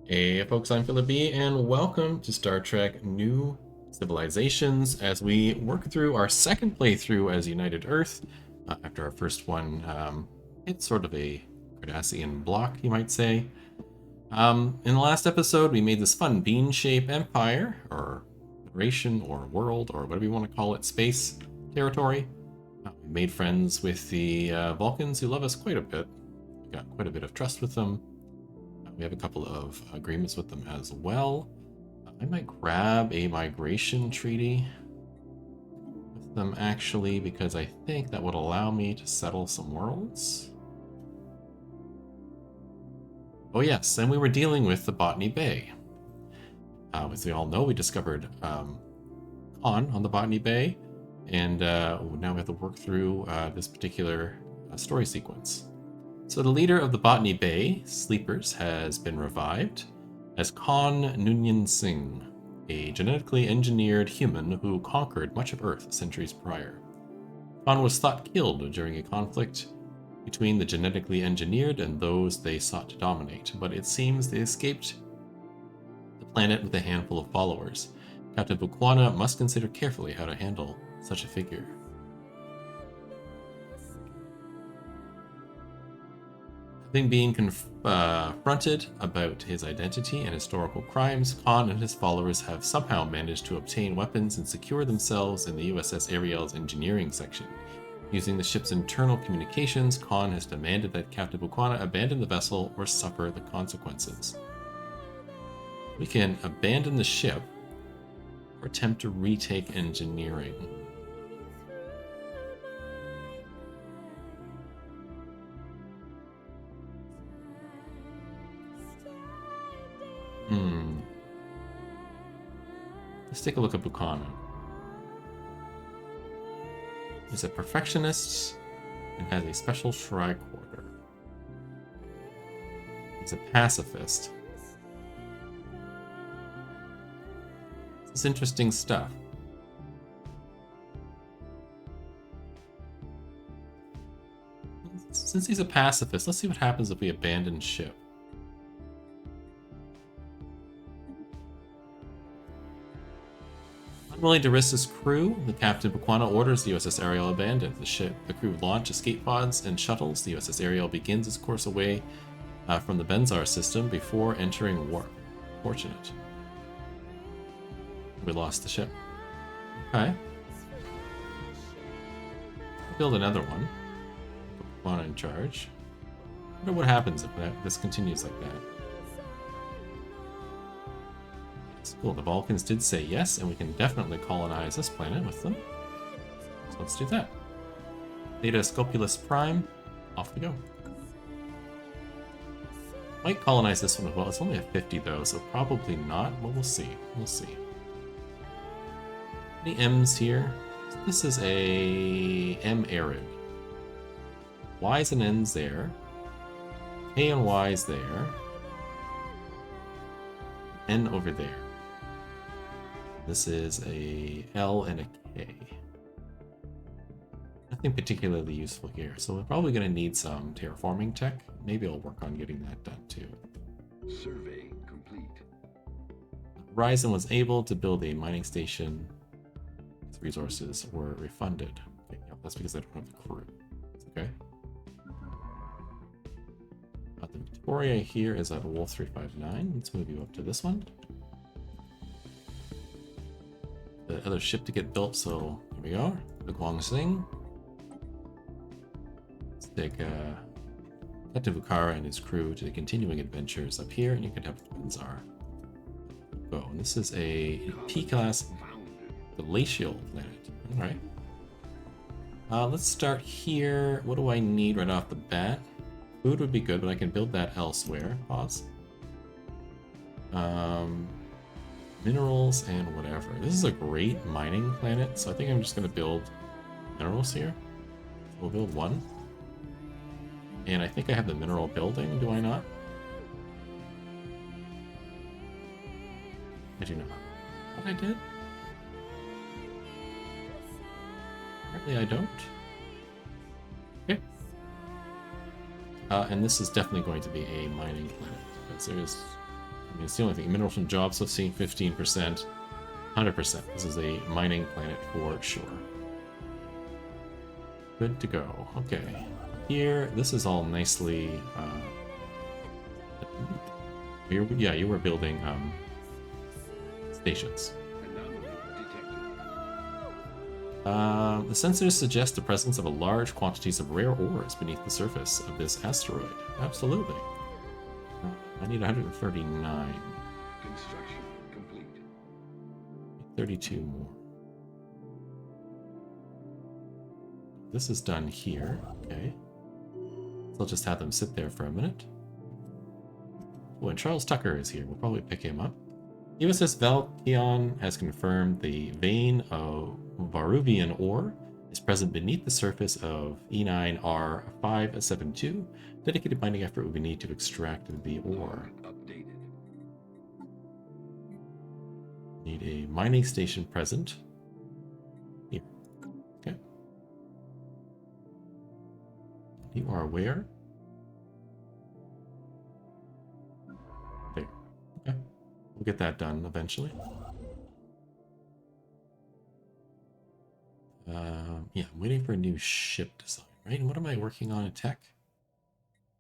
Hey folks, I'm Philip B, and welcome to Star Trek New Civilizations as we work through our second playthrough as United Earth. After our first one, it's sort of a Cardassian block, you might say. In the last episode, we made this fun bean-shaped empire, or federation, or world, or whatever you want to call it, space territory. We made friends with the Vulcans, who love us quite a bit. We got quite a bit of trust with them. We have a couple of agreements with them as well. I might grab a migration treaty with them actually, because I think that would allow me to settle some worlds. Oh yes, and we were dealing with the Botany Bay. As we all know, we discovered on the Botany Bay, and now we have to work through this particular story sequence. So the leader of the Botany Bay Sleepers has been revived as Khan Noonien Singh, a genetically engineered human who conquered much of Earth centuries prior. Khan was thought killed during a conflict between the genetically engineered and those they sought to dominate, but it seems they escaped the planet with a handful of followers. Captain Bukwana must consider carefully how to handle such a figure. Having been confronted about his identity and historical crimes, Khan and his followers have somehow managed to obtain weapons and secure themselves in the USS Ariel's engineering section. Using the ship's internal communications, Khan has demanded that Captain Bukwana abandon the vessel or suffer the consequences. We can abandon the ship or attempt to retake engineering. Let's take a look at Bukwana. He's a perfectionist and has a special tricorder. He's a pacifist. This is interesting stuff. Since he's a pacifist, let's see what happens if we abandon ship. Unwilling to risk his crew, the Captain Bukwana orders the USS Ariel abandoned. The ship, the crew launch escape pods and shuttles. The USS Ariel begins its course away from the Benzar system before entering warp. Fortunate. We lost the ship. Okay. Build another one. Put Bukwana in charge. I wonder what happens if this continues like that. Cool, the Vulcans did say yes, and we can definitely colonize this planet with them. So let's do that. Theta Scopulus Prime, off we go. Might colonize this one as well. It's only a 50 though, so probably not, but we'll see. We'll see. Any M's here? This is a M arid. Y's and N's there. K and Y's there. N over there. This is a L and a K. Nothing particularly useful here, so we're probably going to need some terraforming tech. Maybe I'll work on getting that done too. Survey complete. Horizon was able to build a mining station. Its resources were refunded. Okay, yeah, that's because I don't have the crew. Okay. The Victoria here is at Wolf 359. Let's move you up to this one. The other ship to get built, so here we go. The Guangxing. Let's take Captain Vukara and his crew to the continuing adventures up here, and you can have Benzar. Go. And this is a P-class glacial planet. Alright. Let's start here. What do I need right off the bat? Food would be good, but I can build that elsewhere. Pause. Minerals and whatever. This is a great mining planet, so I think I'm just going to build minerals here. We'll build one. And I think I have the mineral building, do I not? I do not. What I did? Apparently I don't. Okay. And this is definitely going to be a mining planet, because there's mean, it's the only thing. Minerals from jobs, let's see, 15%, 100%. This is a mining planet for sure. Good to go. Okay. Here, this is all nicely... yeah, you were building stations. The sensors suggest the presence of a large quantities of rare ores beneath the surface of this asteroid. Absolutely. I need 139. Construction complete. 32 more. This is done here. Okay. So I'll just have them sit there for a minute. Oh, and Charles Tucker is here. We'll probably pick him up. USS Valkion has confirmed the vein of Varuvian ore is present beneath the surface of E9R572. Dedicated mining effort will be needed to extract the ore. Updated. Need a mining station present. Here. Okay. You are where? There. Okay. We'll get that done eventually. Yeah, I'm waiting for a new ship design, right? And what am I working on in tech?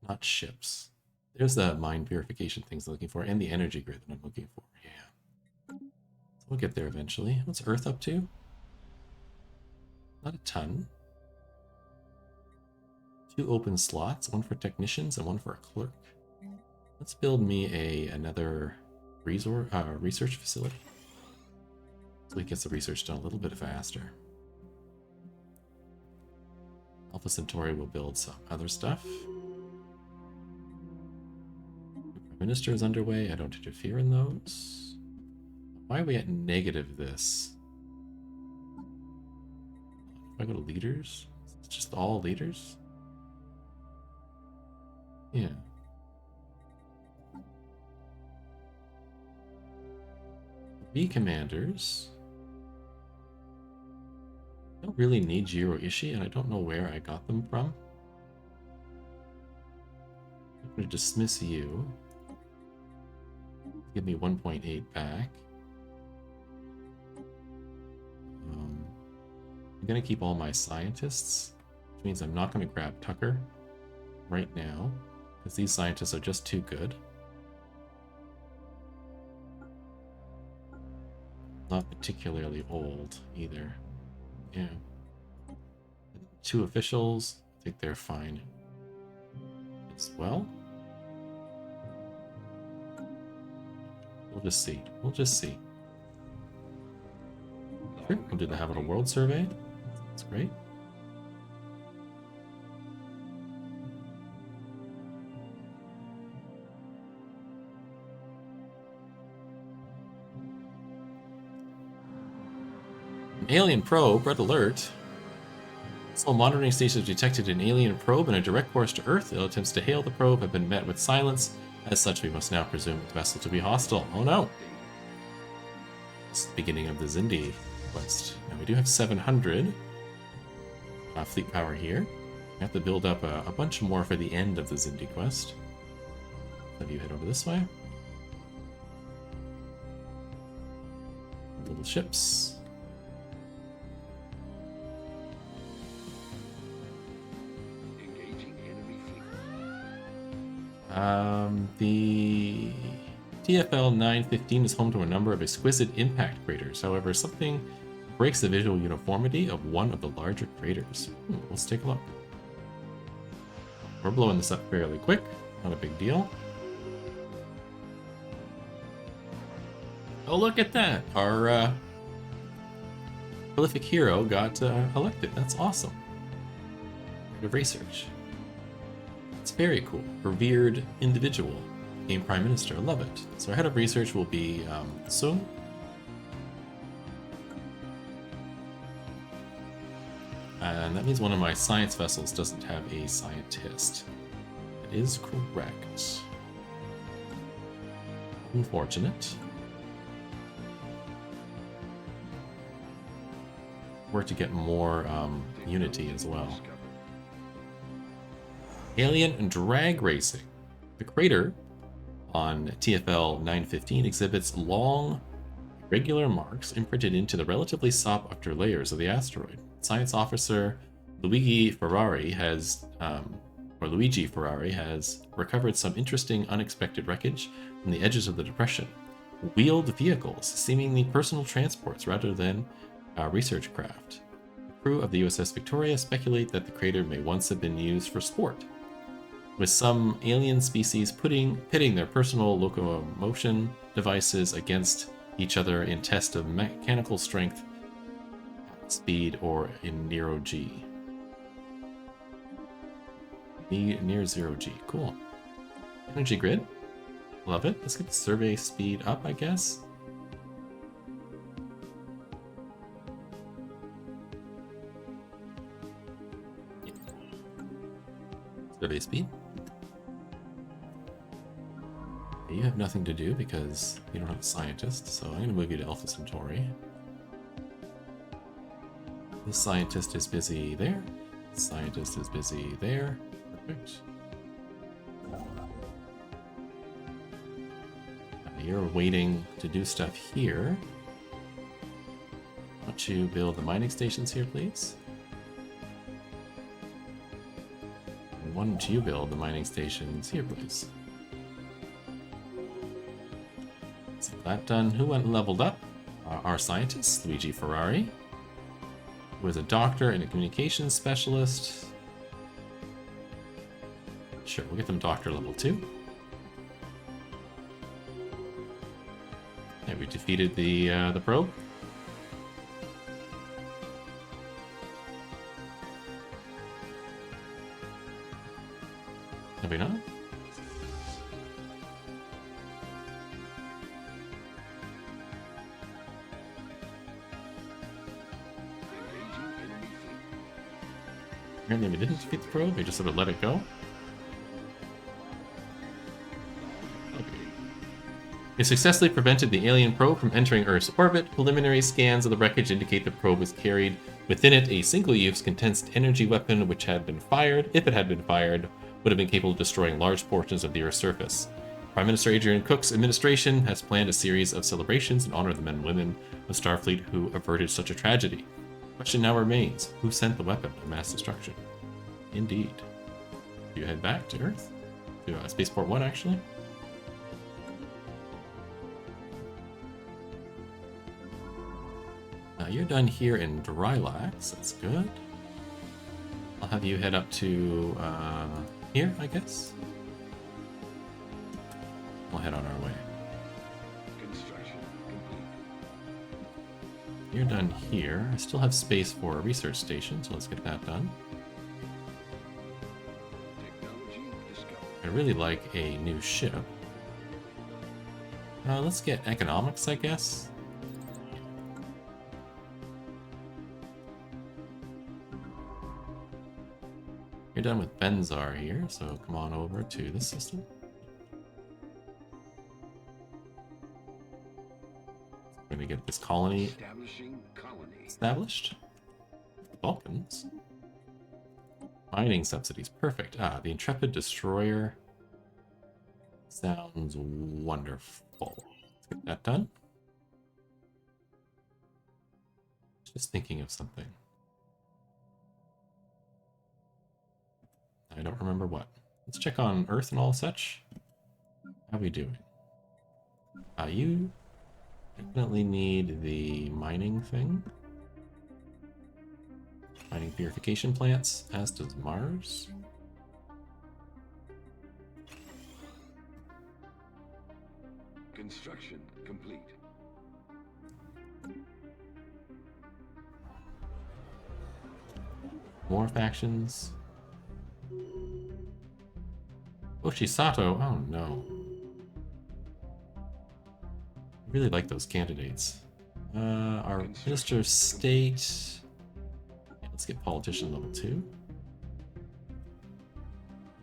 Not ships. There's the mine purification things I'm looking for, and the energy grid that I'm looking for. Yeah. So we'll get there eventually. What's Earth up to? Not a ton. 2 open slots, one for technicians and one for a clerk. Let's build me another research facility, so we get the research done a little bit faster. Alpha Centauri will build some other stuff. Prime Minister is underway. I don't interfere in those. Why are we at negative this? If I go to leaders, it's just all leaders. Yeah. B commanders. I don't really need Jiro Ishii, and I don't know where I got them from. I'm going to dismiss you. Give me 1.8 back. I'm going to keep all my scientists, which means I'm not going to grab Tucker right now, because these scientists are just too good. Not particularly old either. Yeah. 2 officials, I think they're fine as well. We'll just see. We'll just see. Sure, we'll do the Habitable World Survey. That's great. Alien probe, red alert. Small monitoring stations detected an alien probe in a direct course to Earth. Ill attempts to hail the probe have been met with silence. As such, we must now presume the vessel to be hostile. Oh no! This is the beginning of the Kzinti quest. Now we do have 700 fleet power here. We have to build up a bunch more for the end of the Kzinti quest. Have you head over this way? Little ships. The TFL 915 is home to a number of exquisite impact craters. However, something breaks the visual uniformity of one of the larger craters. Let's take a look. We're blowing this up fairly quick. Not a big deal. Oh, look at that! Our prolific hero got elected. That's awesome. Of research. It's very cool. Revered individual. Became Prime Minister. I love it. So our head of research will be Sung. And that means one of my science vessels doesn't have a scientist. That is correct. Unfortunate. Work to get more unity as well. Alien and drag racing. The crater on TFL 915 exhibits long, regular marks imprinted into the relatively softer layers of the asteroid. Science officer Luigi Ferrari has, Luigi Ferrari has recovered some interesting, unexpected wreckage from the edges of the depression. Wheeled vehicles, seemingly personal transports rather than research craft. The crew of the USS Victoria speculate that the crater may once have been used for sport, with some alien species pitting their personal locomotion devices against each other in test of mechanical strength, speed, or in Nero G. Near zero G. Cool. Energy grid. Love it. Let's get the survey speed up, I guess. Survey speed. You have nothing to do because you don't have a scientist, so I'm going to move you to Alpha Centauri. This scientist is busy there. This scientist is busy there. Perfect. You're waiting to do stuff here. Why don't you build the mining stations here, please? And why don't you build the mining stations here, please? So that done. Who went and leveled up? Our scientist, Luigi Ferrari, who is a doctor and a communications specialist. Sure, we'll get them doctor level 2. And we defeated the probe. Have we not? Apparently we didn't defeat the probe, we just sort of let it go. We successfully prevented the alien probe from entering Earth's orbit. Preliminary scans of the wreckage indicate the probe was carried within it a single-use condensed energy weapon which had been fired, if it had been fired, would have been capable of destroying large portions of the Earth's surface. Prime Minister Adrian Cook's administration has planned a series of celebrations in honor of the men and women of Starfleet who averted such a tragedy. The question now remains, who sent the weapon of mass destruction? Indeed. You head back to Earth? To Spaceport 1, actually? You're done here in Drylax, that's good. I'll have you head up to here, I guess. We'll head on our way. Construction complete. You're done here. I still have space for a research station, so let's get that done. Technology discovered. I really like a new ship. Let's get economics, I guess. You're done with Benzar here, so come on over to this system. We're going to get this colony Establishing colony. established. Vulcans. Mining subsidies, perfect. The Intrepid Destroyer sounds wonderful. Let's get that done. Just thinking of something. I don't remember what. Let's check on Earth and all such. How are we doing? You definitely need the mining thing. Mining purification plants, as does Mars. Construction complete. More factions. Oshisato, oh no. I really like those candidates. Our Minister of State. Yeah, let's get Politician level 2.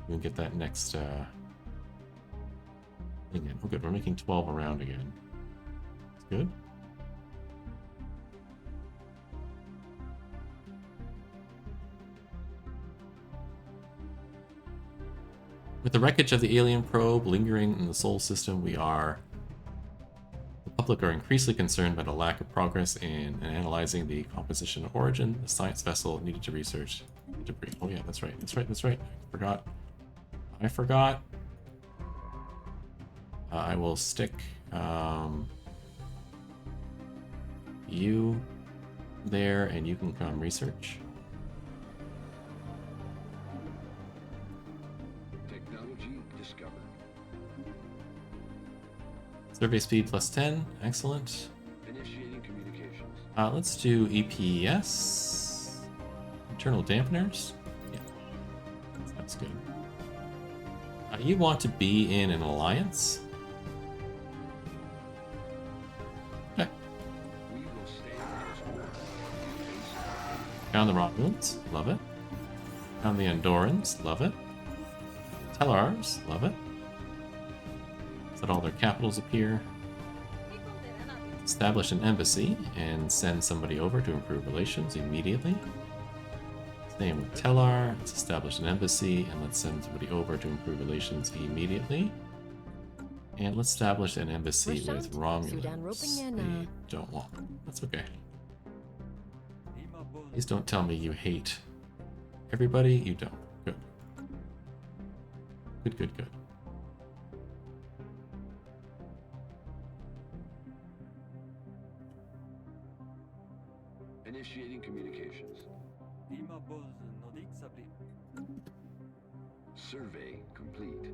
We'll get that next thing in. Oh good, we're making 12 around again. That's good. With the wreckage of the alien probe lingering in the Sol system, the public are increasingly concerned by the lack of progress in analyzing the composition and origin. The science vessel needed to research debris. Oh yeah, that's right. I forgot. I will stick you there, and you can come research. Technology discovered. Survey speed plus 10. Excellent. Initiating communications. Let's do EPS. Internal dampeners. Yeah, that's good. You want to be in an alliance? Okay. We will stand as one. Found the Romulans. Love it. Found the Andorans. Love it. Tellars. Love it. Let all their capitals appear. Establish an embassy and send somebody over to improve relations immediately. Same with Tellar. Let's establish an embassy and let's send somebody over to improve relations immediately. And let's establish an embassy with Romulans. They don't want them. That's okay. Please don't tell me you hate everybody. You don't. Good. Good. Initiating communications. Survey complete.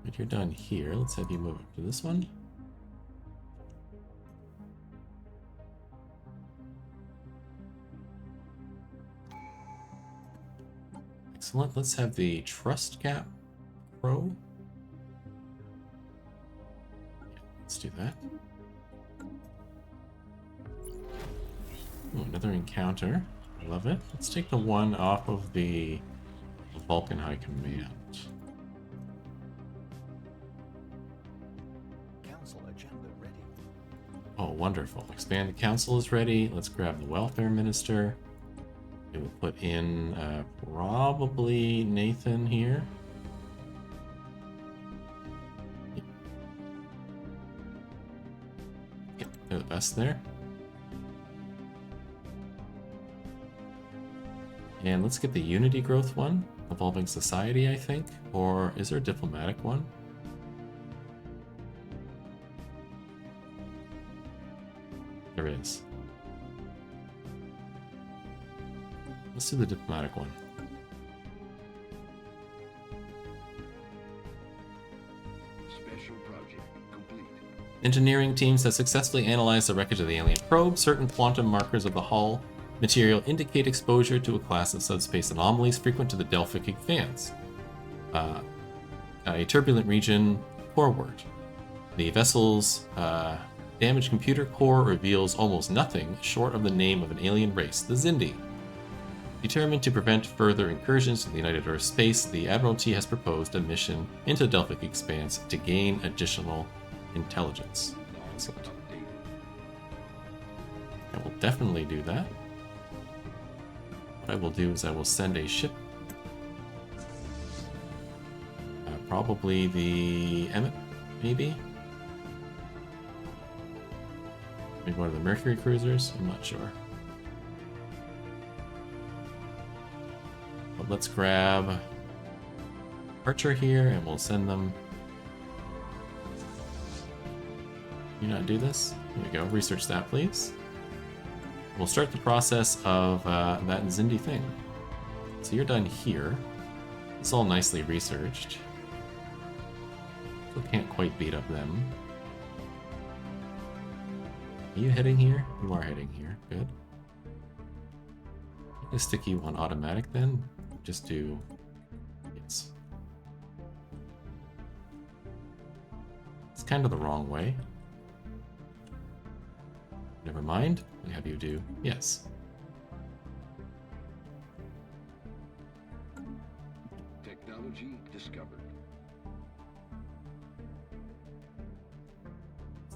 But you're done here. Let's have you move up to this one. Excellent. Let's have the trust cap grow. Yeah, let's do that. Ooh, another encounter. I love it. Let's take the one off of the Vulcan High Command. Council agenda ready. Oh, wonderful. Expand the council is ready. Let's grab the welfare minister. We will put in probably Nathan here. Yep, they're the best there. And let's get the unity growth one. Evolving society, I think. Or is there a diplomatic one? There is. Let's do the diplomatic one. Special project complete. Engineering teams have successfully analyzed the wreckage of the alien probe. Certain quantum markers of the hull material indicate exposure to a class of subspace anomalies frequent to the Delphic expanse. A turbulent region forward. The vessel's damaged computer core reveals almost nothing short of the name of an alien race, the Kzinti. Determined to prevent further incursions to the United Earth space, the Admiralty has proposed a mission into the Delphic expanse to gain additional intelligence. Excellent. I will definitely do that. What I will do is I will send a ship. Probably the Emmet, maybe? Maybe one of the Mercury cruisers? I'm not sure. But let's grab Archer here and we'll send them. Can you not do this? Here we go. Research that, please. We'll start the process of that Kzinti thing. So you're done here. It's all nicely researched. Still can't quite beat up them. Are you heading here? You are heading here. Good. I'm gonna stick you on automatic then. Just do yes. It's kind of the wrong way. Never mind. I have you do yes. Technology discovered.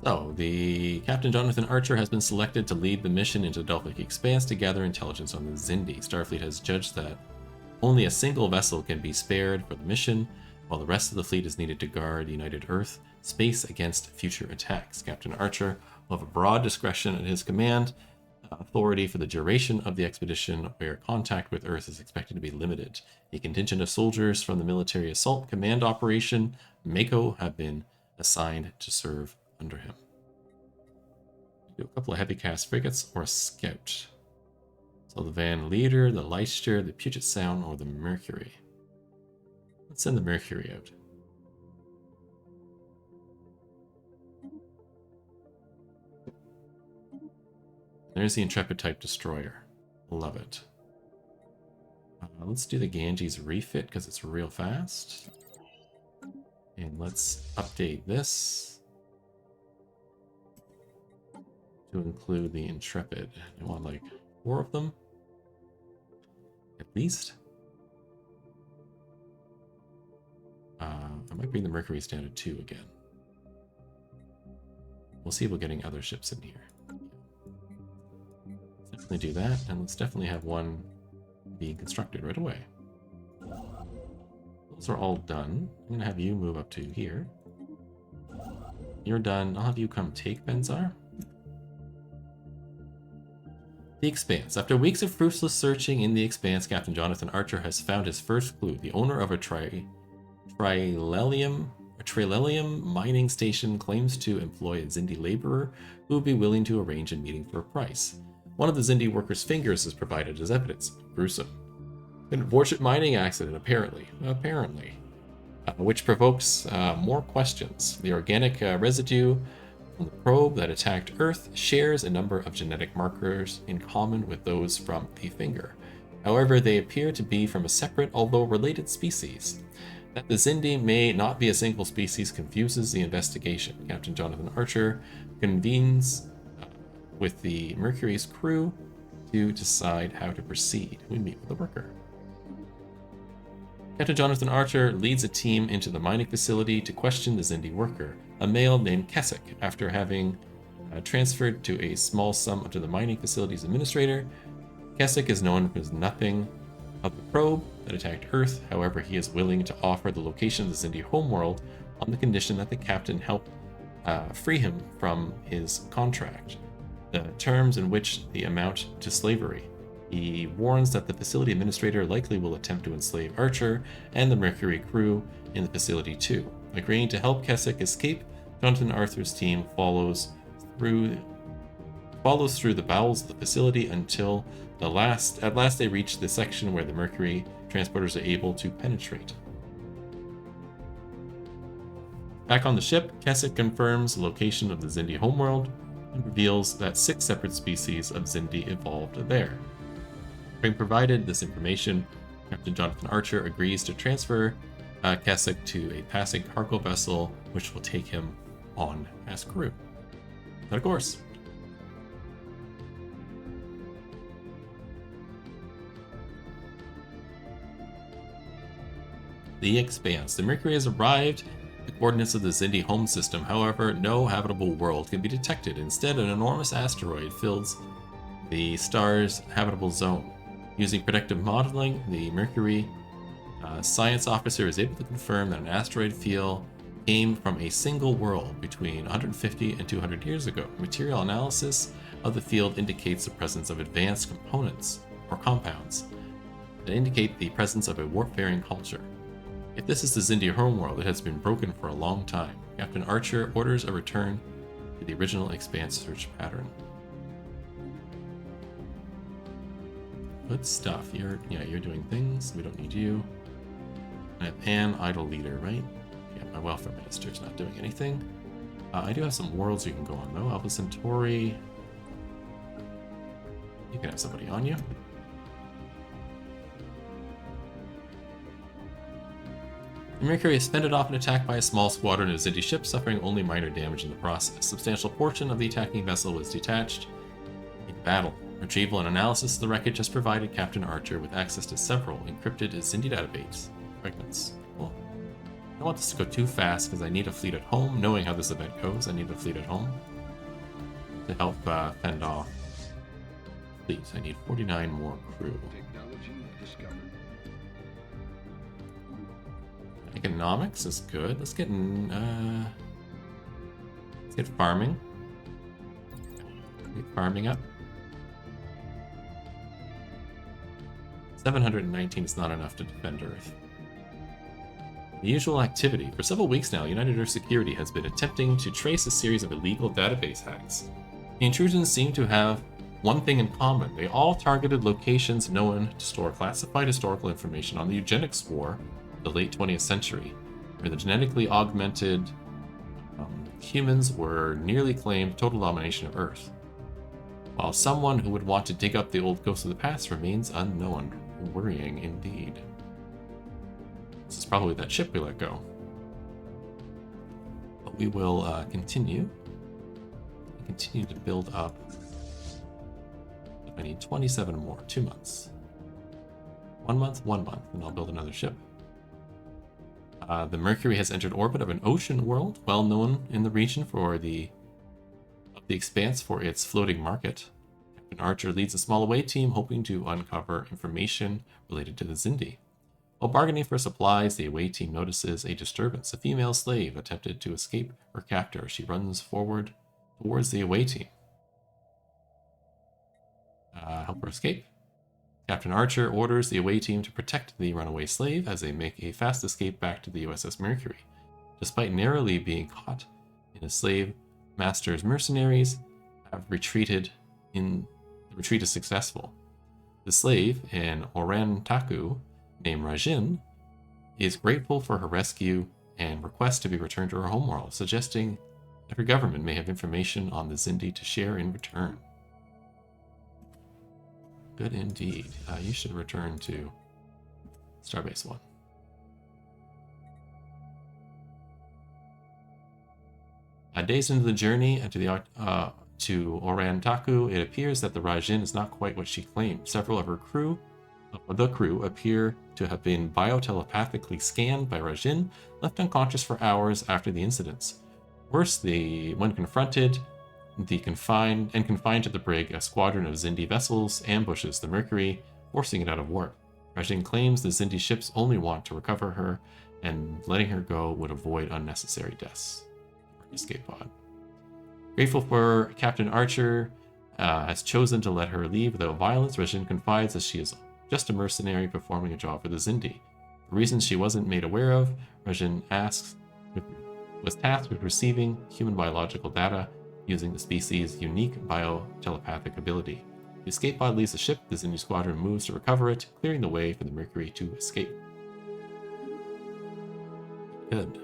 So, the Captain Jonathan Archer has been selected to lead the mission into the Delphic Expanse to gather intelligence on the Kzinti. Starfleet has judged that Only a single vessel can be spared for the mission, while the rest of the fleet is needed to guard United Earth space against future attacks. Captain Archer will have a broad discretion at his command, authority for the duration of the expedition, where contact with Earth is expected to be limited. A contingent of soldiers from the Military Assault Command Operation Mako have been assigned to serve under him. Do a couple of heavy cast frigates or a scout. So the Van Leader, the Leicester, the Puget Sound, or the Mercury. Let's send the Mercury out. There's the Intrepid type destroyer. Love it. Let's do the Ganges refit because it's real fast. And let's update this to include the Intrepid. I want like 4 of them at least. I might bring the Mercury's down to 2 again. We'll see if we're getting other ships in here. Let's definitely do that, and let's definitely have one being constructed right away. Those are all done. I'm going to have you move up to here. You're done. I'll have you come take Benzar. The Expanse. After weeks of fruitless searching in the Expanse, Captain Jonathan Archer has found his first clue. The owner of a Trilelium mining station claims to employ a Kzinti laborer who would be willing to arrange a meeting for a price. One of the Kzinti workers' fingers is provided as evidence. Gruesome. An unfortunate mining accident, apparently, which provokes more questions. The organic residue from the probe that attacked Earth shares a number of genetic markers in common with those from the finger. However, they appear to be from a separate, although related species. That the Kzinti may not be a single species confuses the investigation. Captain Jonathan Archer convenes with the Mercury's crew to decide how to proceed. We meet with the worker. Captain Jonathan Archer leads a team into the mining facility to question the Kzinti worker, a male named Keswick. After having transferred to a small sum to the mining facility's administrator, Keswick is known as nothing of the probe that attacked Earth. However, he is willing to offer the location of the Kzinti homeworld on the condition that the captain help free him from his contract, the terms in which the amount to slavery. He warns that the facility administrator likely will attempt to enslave Archer and the Mercury crew in the facility too. Agreeing to help Keswick escape, Jonathan Archer's team follows through the bowels of the facility until at last they reach the section where the Mercury transporters are able to penetrate. Back on the ship, Keswick confirms the location of the Kzinti homeworld and reveals that 6 separate species of Kzinti evolved there. Having provided this information, Captain Jonathan Archer agrees to transfer Keswick to a passing cargo vessel, which will take him on as crew. But of course. The Expanse. The Mercury has arrived at the coordinates of the Kzinti home system. However, no habitable world can be detected. Instead, an enormous asteroid fills the star's habitable zone. Using predictive modeling, the Mercury science officer is able to confirm that an asteroid field came from a single world between 150 and 200 years ago. Material analysis of the field indicates the presence of advanced components or compounds that indicate the presence of a warp-faring culture. If this is the Kzinti homeworld, it has been broken for a long time. Captain Archer orders a return to the original Expanse search pattern. Good stuff. You're doing things. We don't need you. I have an idle leader, right? Yeah, my welfare minister's not doing anything. I do have some worlds you can go on though. Alpha Centauri. You can have somebody on you. The Mercury is fended off an attack by a small squadron of Kzinti ships, suffering only minor damage in the process. A substantial portion of the attacking vessel was detached in battle. Retrieval and analysis of the wreckage has provided Captain Archer with access to several encrypted Kzinti database fragments. Cool. I don't want this to go too fast because I need a fleet at home. Knowing how this event goes, I need a fleet at home to help fend off fleets. I need 49 more crew. Technology discovered. Economics is good. Let's get farming. Get farming up. 719 is not enough to defend Earth. The usual activity. For several weeks now, United Earth Security has been attempting to trace a series of illegal database hacks. The intrusions seem to have one thing in common. They all targeted locations known to store classified historical information on the eugenics war of the late 20th century, where the genetically augmented humans were nearly claimed total domination of Earth. While someone who would want to dig up the old ghosts of the past remains unknown. Worrying indeed. This is probably that ship we let go. But we will continue to build up. I need 27 more, 2 months. 1 month, and I'll build another ship. The Mercury has entered orbit of an ocean world, well known in the region for the expanse for its floating market. Captain Archer leads a small away team hoping to uncover information related to the Kzinti. While bargaining for supplies, the away team notices a disturbance. A female slave attempted to escape her captor. She runs forward towards the away team. Help her escape. Captain Archer orders the away team to protect the runaway slave as they make a fast escape back to the USS Mercury. Despite narrowly being caught in a slave master's mercenaries have retreated. The retreat is successful. The slave, an Orantaku named Rajin, is grateful for her rescue and requests to be returned to her homeworld, suggesting that her government may have information on the Kzinti to share in return. Good indeed. You should return to Starbase 1. Days into the journey to Orantaku, it appears that the Rajin is not quite what she claimed. Several of her crew appear to have been biotelepathically scanned by Rajin, left unconscious for hours after the incidents. Worse, when confronted, confined to the brig, a squadron of Kzinti vessels ambushes the Mercury, forcing it out of warp. Rajin claims the Kzinti ships only want to recover her, and letting her go would avoid unnecessary deaths. Escape pod. Grateful for Captain Archer has chosen to let her leave without violence, Rajin confides that she is just a mercenary performing a job for the Kzinti. For reasons she wasn't made aware of, Rajin was tasked with receiving human biological data using the species' unique biotelepathic ability. The escape pod leaves the ship, the Kzinti squadron moves to recover it, clearing the way for the Mercury to escape. Good.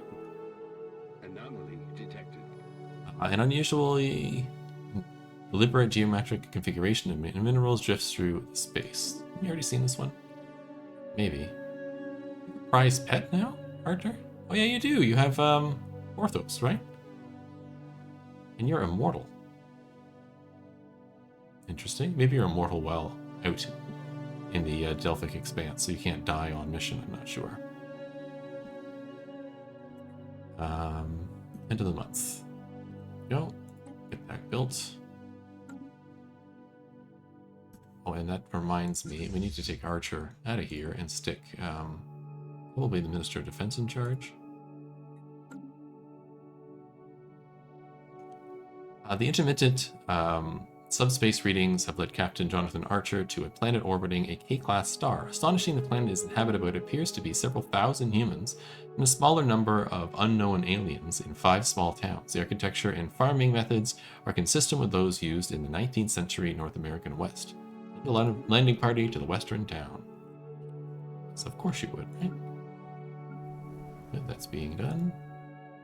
Anomaly detected. An unusually deliberate geometric configuration of minerals drifts through space. Have you already seen this one? Maybe. Prize pet now, Archer? Oh yeah, you do. You have Orthos, right? And you're immortal. Interesting. Maybe you're immortal while out in the Delphic Expanse, so you can't die on mission. I'm not sure. End of the month. Go. Get that built. Oh, and that reminds me, we need to take Archer out of here and stick probably the Minister of Defense in charge. The intermittent subspace readings have led Captain Jonathan Archer to a planet orbiting a K-class star. Astonishing, the planet is inhabited by what appears to be several thousand humans and a smaller number of unknown aliens in 5 small towns. The architecture and farming methods are consistent with those used in the 19th century North American West. The landing party to the western town. So of course you would, right? Good, that's being done.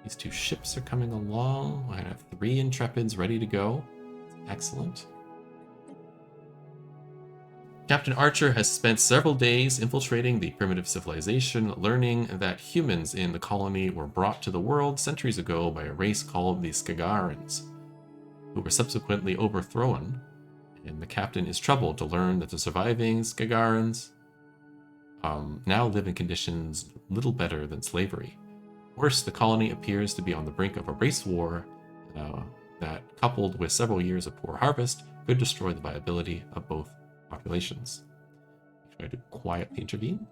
These 2 ships are coming along. I have 3 Intrepids ready to go. Excellent. Captain Archer has spent several days infiltrating the primitive civilization, learning that humans in the colony were brought to the world centuries ago by a race called the Skagarans, who were subsequently overthrown, and the captain is troubled to learn that the surviving Skagarans now live in conditions little better than slavery. Worse, the colony appears to be on the brink of a race war that, coupled with several years of poor harvest, could destroy the viability of both populations. Try to quietly intervene.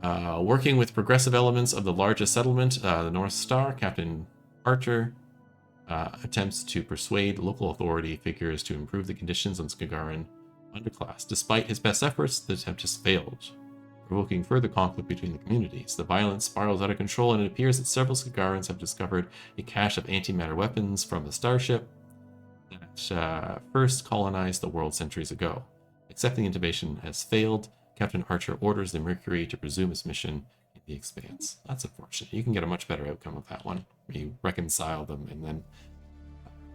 Working with progressive elements of the largest settlement, the North Star, Captain Archer attempts to persuade local authority figures to improve the conditions on Skagaran underclass. Despite his best efforts, the attempt has failed, provoking further conflict between the communities. The violence spirals out of control, and it appears that several Skagarans have discovered a cache of antimatter weapons from the starship that first colonized the world centuries ago. Accepting the invasion has failed. Captain Archer orders the Mercury to resume its mission in the Expanse. That's unfortunate. You can get a much better outcome with that one. You reconcile them and then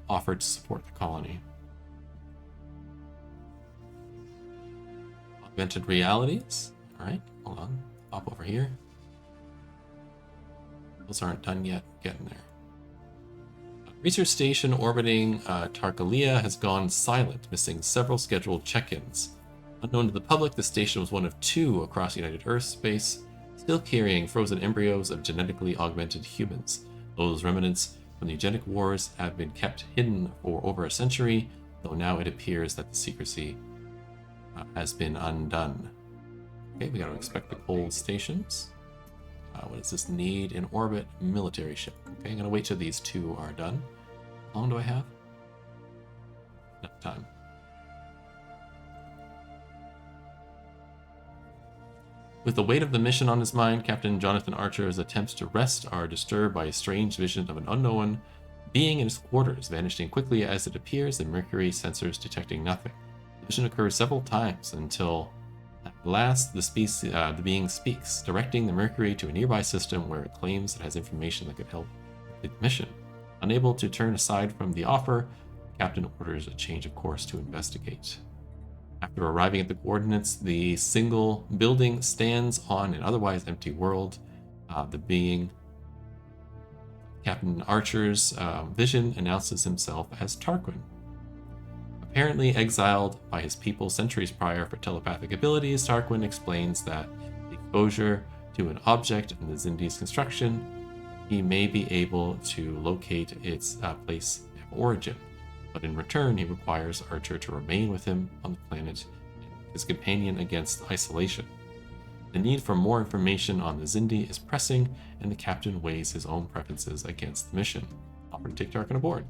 offer to support the colony. Augmented realities. All right, hold on. Pop over here. Those aren't done yet. Getting there. Research station orbiting Tarkalia has gone silent, missing several scheduled check-ins. Unknown to the public, the station was one of 2 across United Earth space, still carrying frozen embryos of genetically augmented humans. Those remnants from the eugenic wars have been kept hidden for over a century, though now it appears that the secrecy has been undone. Okay, we gotta inspect the cold stations. What does this need in orbit? Military ship. Okay, I'm gonna wait till these 2 are done. How long do I have? Enough time. With the weight of the mission on his mind, Captain Jonathan Archer's attempts to rest are disturbed by a strange vision of an unknown being in his quarters, vanishing quickly as it appears, the Mercury sensors detecting nothing. The vision occurs several times until at last the being speaks, directing the Mercury to a nearby system where it claims it has information that could help the mission. Unable to turn aside from the offer, the captain orders a change of course to investigate. After arriving at the coordinates, the single building stands on an otherwise empty world. The being, Captain Archer's vision, announces himself as Tarquin. Apparently exiled by his people centuries prior for telepathic abilities, Tarquin explains that the exposure to an object in the Kzinti's construction, he may be able to locate its place of origin. But in return, he requires Archer to remain with him on the planet and his companion against isolation. The need for more information on the Kzinti is pressing, and the captain weighs his own preferences against the mission. Offer to take Tarquin aboard.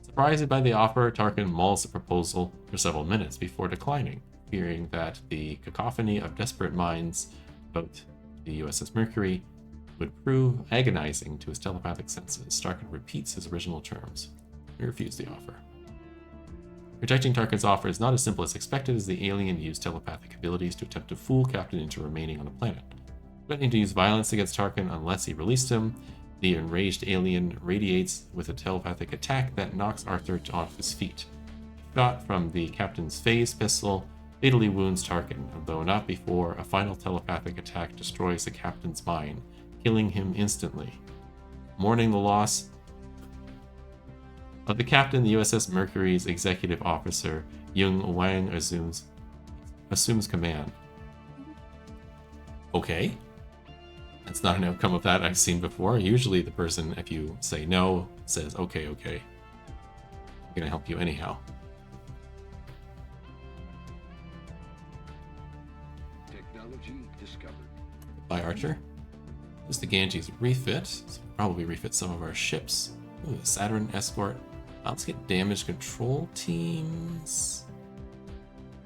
Surprised by the offer, Tarquin mulls the proposal for several minutes before declining, fearing that the cacophony of desperate minds about the USS Mercury would prove agonizing to his telepathic senses. Tarquin repeats his original terms. He refused the offer. Rejecting Tarquin's offer is not as simple as expected, as the alien used telepathic abilities to attempt to fool Captain into remaining on the planet. Threatening to use violence against Tarquin unless he released him, the enraged alien radiates with a telepathic attack that knocks Arthur off his feet. A shot from the captain's phase pistol fatally wounds Tarquin, though not before a final telepathic attack destroys the captain's mind, killing him instantly. Mourning the loss of the captain, the USS Mercury's executive officer, Yung Wang, assumes command. Okay. That's not an outcome of that I've seen before. Usually the person, if you say no, says, okay. I'm gonna help you anyhow. Technology discovered. By Archer. This is the Ganges refit. So we'll probably refit some of our ships. Ooh, the Saturn escort. Let's get damage control teams.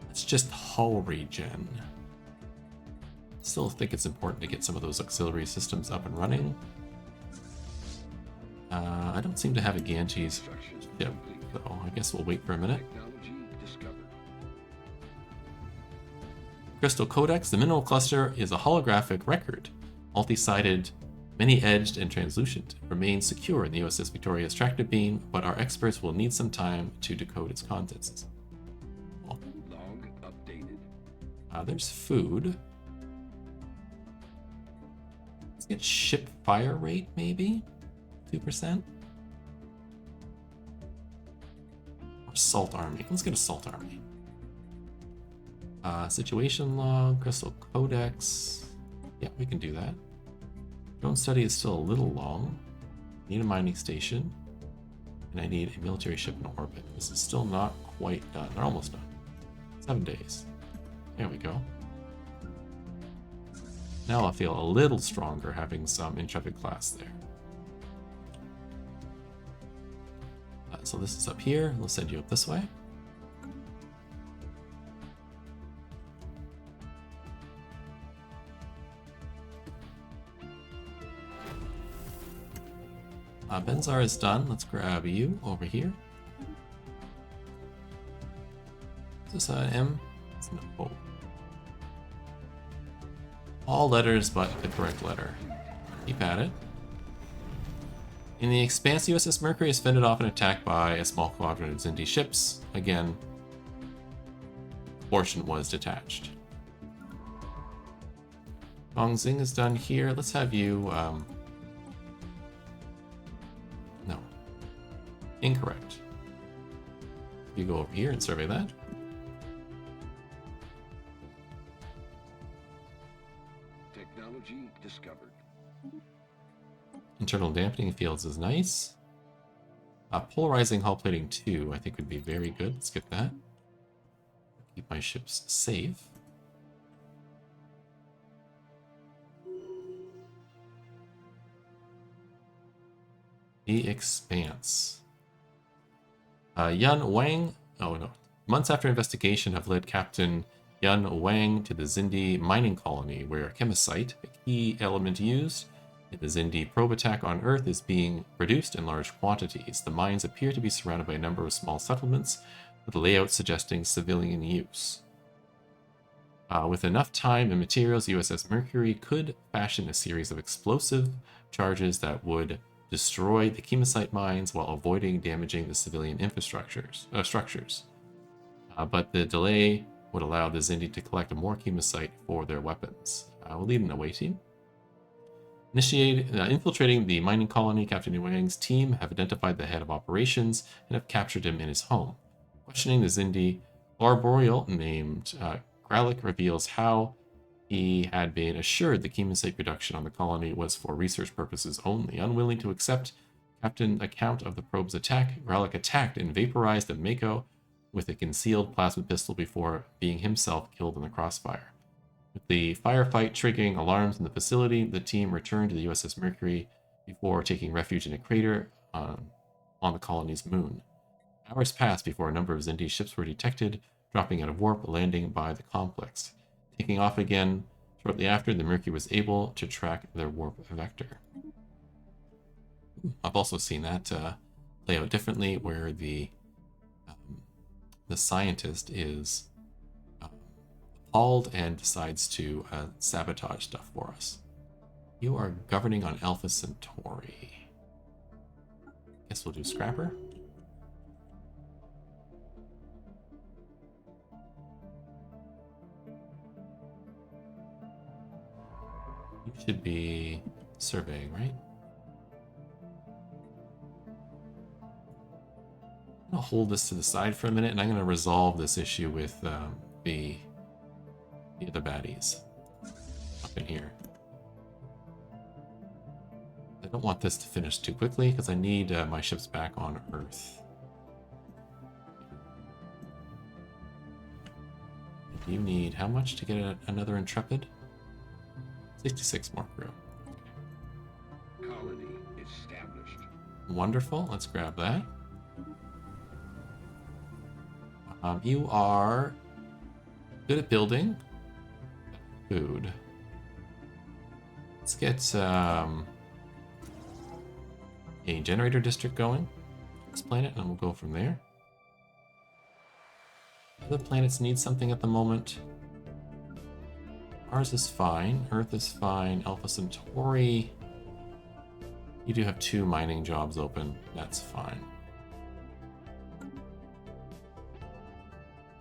Let's just hull regen. Still think it's important to get some of those auxiliary systems up and running. I don't seem to have a Ganges ship, so I guess we'll wait for a minute. Technology discovered. Crystal Codex. The mineral cluster is a holographic record, multi-sided, many-edged, and translucent. It remains secure in the USS Victoria's tractor beam, but our experts will need some time to decode its contents. Well, Log updated. there's food. Let's get ship fire rate, maybe? 2%? Or salt army. Let's get a salt army. Situation log, crystal codex. Yeah, we can do that. Drone study is still a little long. Need a mining station. And I need a military ship in orbit. This is still not quite done. They're almost done. 7 days. There we go. Now I'll feel a little stronger having some Intrepid class there. So this is up here. We'll send you up this way. Benzar is done. Let's grab you over here. Is this an M? It's an O. All letters but the correct letter. Keep at it. In the Expanse, USS Mercury is fended off and attacked by a small squadron of Kzinti ships. Again, a portion was detached. Gongxing is done here. Let's have you... No. Incorrect. You go over here and survey that. Technology discovered. Internal dampening fields is nice. Polarizing hull plating 2 I think would be very good. Let's get that. Keep my ships safe. The Expanse. Yun Wang, oh no. Months after investigation have led Captain Yun Wang to the Kzinti mining colony, where chemisite, a key element used in the Kzinti probe attack on Earth, is being produced in large quantities. The mines appear to be surrounded by a number of small settlements, with layouts suggesting civilian use. With enough time and materials, USS Mercury could fashion a series of explosive charges that would destroy the chemisite mines while avoiding damaging the civilian structures. But the delay would allow the Kzinti to collect more chemisite for their weapons. We'll lead an away team. Infiltrating the mining colony, Captain Wang's team have identified the head of operations and have captured him in his home. Questioning the Kzinti arboreal named Gralic reveals how he had been assured the chemisite production on the colony was for research purposes only. Unwilling to accept Captain's account of the probe's attack, Gralic attacked and vaporized the Mako with a concealed plasma pistol before being himself killed in the crossfire. With the firefight triggering alarms in the facility, the team returned to the USS Mercury before taking refuge in a crater on the colony's moon. Hours passed before a number of Kzinti ships were detected, dropping out of warp, landing by the complex. Taking off again shortly after, the Mercury was able to track their warp vector. I've also seen that play out differently, where the scientist is appalled and decides to sabotage stuff for us. You are governing on Alpha Centauri. Guess we'll do Scrapper. You should be surveying, right? I'm going to hold this to the side for a minute, and I'm going to resolve this issue with the other baddies up in here. I don't want this to finish too quickly, because I need my ships back on Earth. You need how much to get another Intrepid? 66 more crew. Colony established. Wonderful. Let's grab that. You are good at building. Food. Let's get a generator district going. This planet, and we'll go from there. Other planets need something at the moment. Mars is fine. Earth is fine. Alpha Centauri. You do have 2 mining jobs open. That's fine.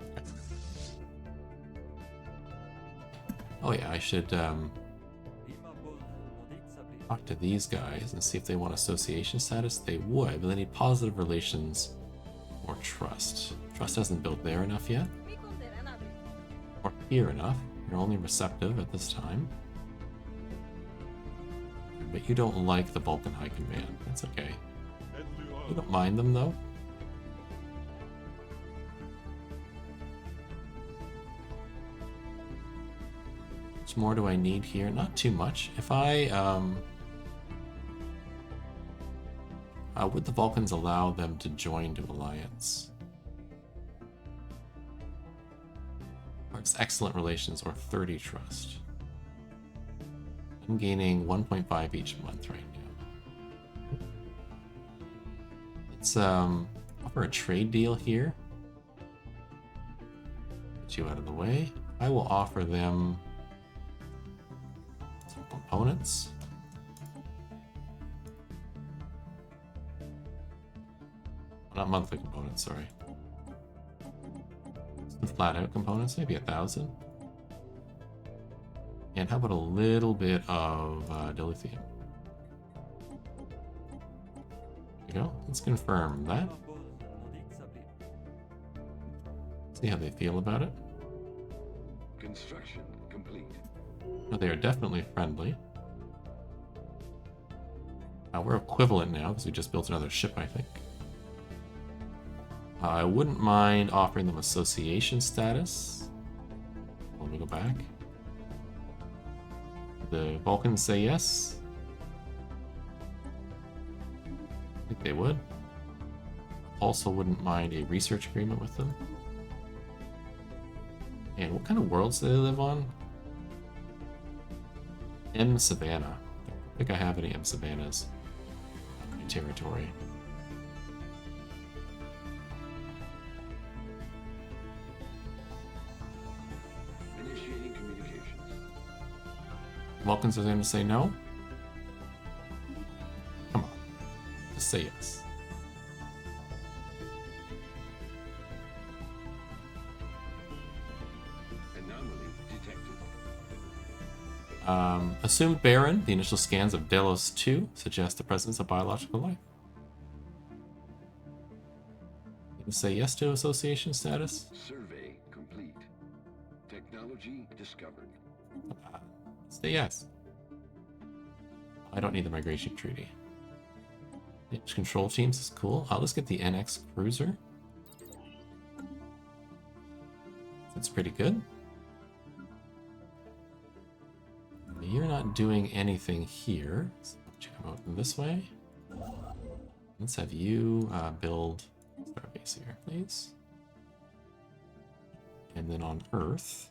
Okay. Oh yeah, I should talk to these guys and see if they want association status. They would, but they need positive relations or trust. Trust hasn't built there enough yet. Or here enough. You're only receptive at this time. But you don't like the Vulcan High Command. That's okay. You don't mind them, though. more do I need here? Not too much. If I, would the Vulcans allow them to join to alliance? Marks excellent relations or 30 trust. I'm gaining 1.5 each month right now. Let's offer a trade deal here. Get you out of the way. I will offer them some components. Not monthly components, sorry. Some flat out components, maybe 1,000. And how about a little bit of dilithium? There you go. Let's confirm that. See how they feel about it. Construction complete. Oh, they are definitely friendly. We're equivalent now because we just built another ship, I think. I wouldn't mind offering them association status. Let me go back. The Vulcans say yes. I think they would. Also wouldn't mind a research agreement with them. And what kind of worlds do they live on? M Savannah. I don't think I have any M Savannahs on my territory. Initiating communications. Vulcans are going to say no? Come on. Just say yes. Anomaly detected. Assumed barren, the initial scans of Delos 2 suggest the presence of biological life. You can say yes to association status? Survey complete. Technology discovered. Say yes. I don't need the migration treaty. Control teams is cool. Let's get the NX cruiser. That's pretty good. You're not doing anything here. So why don't you come out this way? Let's have you build Starbase here, please. And then on Earth.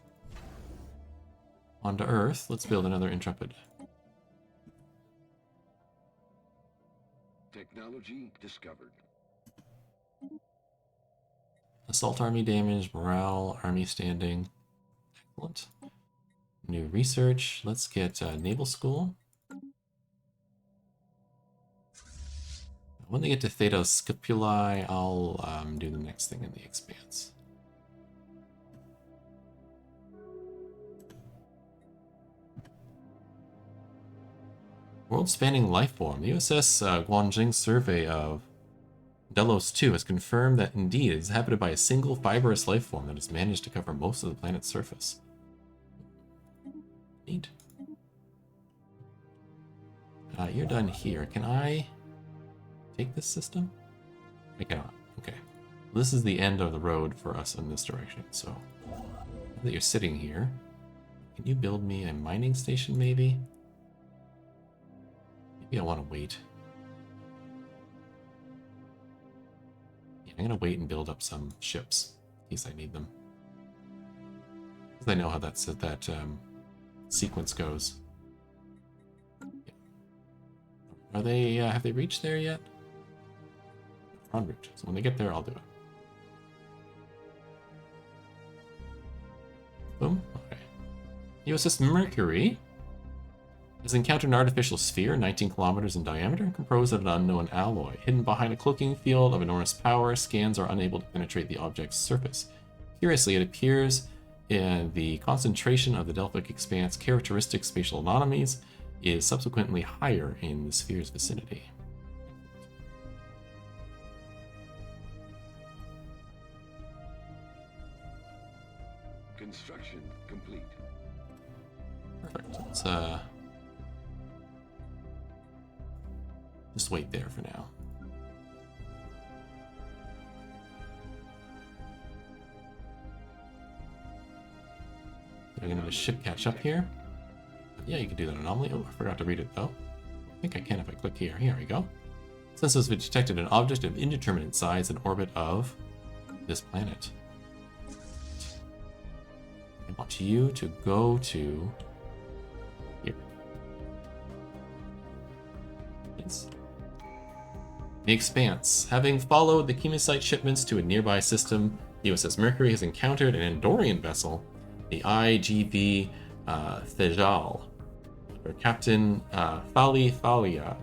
Onto Earth, let's build another Intrepid. Technology discovered. Assault army damage, morale, army standing. Excellent. New research. Let's get naval school. When they get to Theta Scipuli, I'll do the next thing in the Expanse. World-spanning life form. The USS Guanjing survey of Delos 2 has confirmed that indeed it is inhabited by a single fibrous life form that has managed to cover most of the planet's surface. Neat. You're done here. Can I take this system? I cannot. Okay. This is the end of the road for us in this direction, so now that you're sitting here, can you build me a mining station maybe? Maybe I want to wait. Yeah, I'm going to wait and build up some ships in case I need them. Because I know how that sequence goes. Yeah. Are they, have they reached there yet? En route. So when they get there, I'll do it. Boom. Okay. USS Mercury has encountered an artificial sphere 19 kilometers in diameter composed of an unknown alloy. Hidden behind a cloaking field of enormous power, scans are unable to penetrate the object's surface. Curiously, it appears in the concentration of the Delphic Expanse characteristic spatial anomalies is subsequently higher in the sphere's vicinity. Construction complete. Perfect. Let's just wait there for now. We're gonna have a ship catch up here. Yeah, you can do that anomaly. Oh, I forgot to read it though. I think I can if I click here. Here we go. Sensors have detected an object of indeterminate size in orbit of this planet. I want you to go to here. Yes. The Expanse. Having followed the chemosite shipments to a nearby system, the USS Mercury has encountered an Andorian vessel, the IGV Thejal, or Captain Thali Thalia.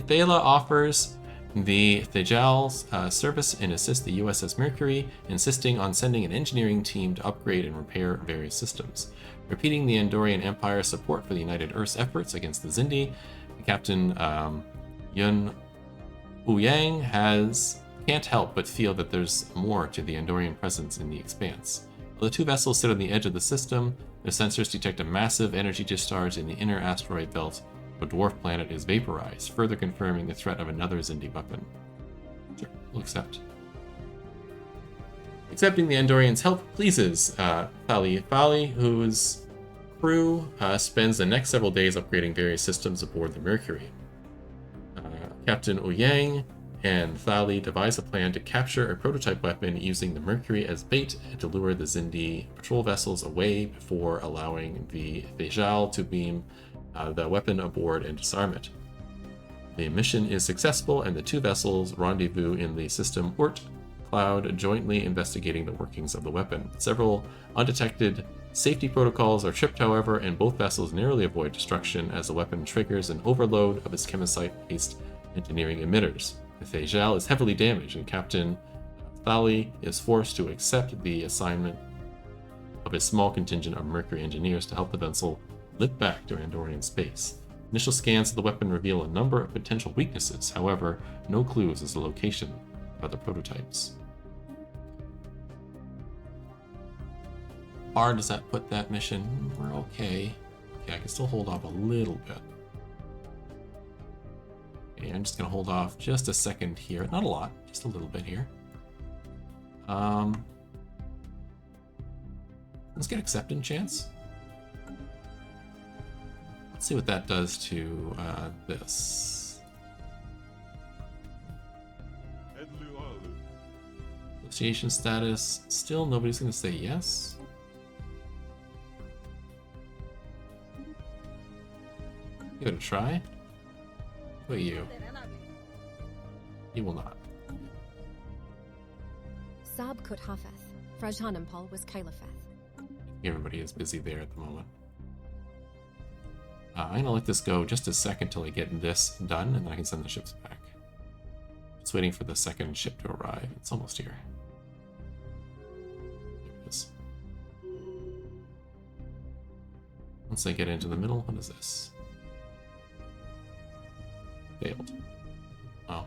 Fela offers the Thejal's service and assist the USS Mercury, insisting on sending an engineering team to upgrade and repair various systems. Repeating the Andorian Empire's support for the United Earth's efforts against the Kzinti, Captain Yun Ouyang can't help but feel that there's more to the Andorian presence in the Expanse. While the two vessels sit on the edge of the system, their sensors detect a massive energy discharge in the inner asteroid belt. A dwarf planet is vaporized, further confirming the threat of another Kzinti weapon. Sure, we'll accept. Accepting the Andorians' help pleases Fali, whose crew spends the next several days upgrading various systems aboard the Mercury. Captain Ouyang and Thali devise a plan to capture a prototype weapon using the Mercury as bait and to lure the Kzinti patrol vessels away before allowing the Thejal to beam the weapon aboard and disarm it. The mission is successful, and the two vessels rendezvous in the system Urt Cloud, jointly investigating the workings of the weapon. Several undetected safety protocols are tripped, however, and both vessels narrowly avoid destruction as the weapon triggers an overload of its chemosite-based engineering emitters. The Thejal is heavily damaged, and Captain Thali is forced to accept the assignment of a small contingent of Mercury engineers to help the vessel lift back to Andorian space. Initial scans of the weapon reveal a number of potential weaknesses, however, no clues as to the location of other prototypes. How far does that put that mission? We're okay. Okay, I can still hold off a little bit. Okay, I'm just gonna hold off just a second here. Not a lot, just a little bit here. Let's get acceptance chance. Let's see what that does to this. Negotiation status. Still nobody's going to say yes. Give it a try. Who are you? You will not. Sab Kut Hafeth. Frajhanampal was Kailafeth. Everybody is busy there at the moment. I'm going to let this go just a second till I get this done, and then I can send the ships back. Just waiting for the second ship to arrive. It's almost here. There it is. Once I get into the middle, what is this? Failed. Oh.